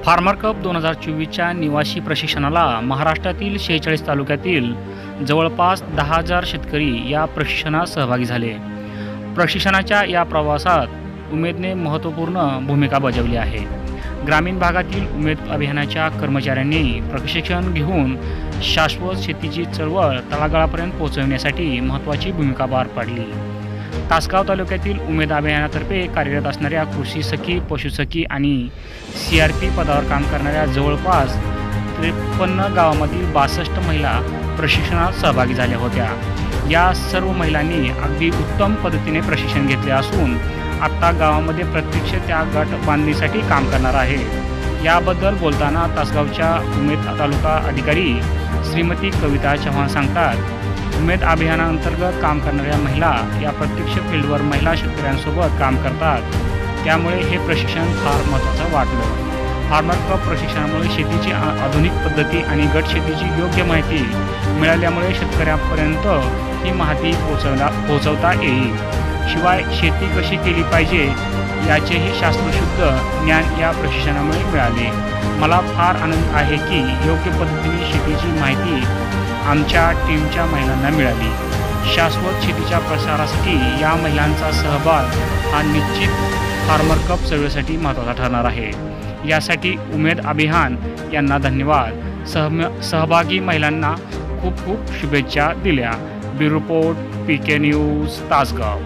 Farmer cup 2024च्या निवासी प्रशिक्षणाला महाराष्ट्रातील 46 तालुक्यातील जवळपास 10,000 शेतकरी या प्रशिक्षणात सहभागी झाले. प्रशिक्षणाच्या या प्रवासात उमेदने महत्त्वपूर्ण भूमिका बजावली आहे. ग्रामीण भागातील उमेद अभियानाच्या कर्मचाऱ्यांनी प्रशिक्षण घेऊन शाश्वत शेतीची चळवळ तळागाळापर्यंत पोहोचवण्यासाठी महत्त्वाची भूमिका पार पाडली. तासगाव तालुक्यातील उमेद अभियानातर्फे कार्यरत असणाऱ्या कृषी सखी, पशुसखी आणि CRP पदावर काम करणाऱ्या जवळपास 53 गावामधील 62 महिला प्रशिक्षणात सहभागी झाल्या होत्या. या सर्व महिलांनी अगदी उत्तम पद्धतीने प्रशिक्षण घेतले असून आत्ता गावामध्ये प्रत्यक्ष त्या गट बांधणीसाठी काम करणार आहे. याबद्दल बोलताना तासगावच्या उमेद तालुका अधिकारी श्रीमती कविता चव्हाण सांगतात, उमेद अभियानाअंतर्गत काम करणाऱ्या महिला या प्रत्यक्ष फील्डवर महिला शेतकऱ्यांसोबत काम करतात. त्यामुळे हे प्रशिक्षण फार महत्त्वाचं वाटलं. फार्मर कप प्रशिक्षणामुळे शेतीची आधुनिक पद्धती आणि गट शेतीची योग्य माहिती मिळाल्यामुळे शेतकऱ्यांपर्यंत ही माहिती पोहोचवता येईल. शिवाय शेती कशी केली पाहिजे याचेही शास्त्रशुद्ध ज्ञान या प्रशिक्षणामुळे मिळाले. मला फार आनंद आहे की योग्य पद्धतीने शेतीची माहिती आमच्या टीमच्या महिलांना मिळाली. शाश्वत शेतीच्या प्रसारासाठी या महिलांचा सहभाग हा निश्चित फार्मर कप चळवळीसाठी महत्त्वाचा ठरणार आहे. यासाठी उमेद अभियान यांना धन्यवाद. सहभागी महिलांना खूप खूप शुभेच्छा दिल्या. Bureau report PK news Tasgaon.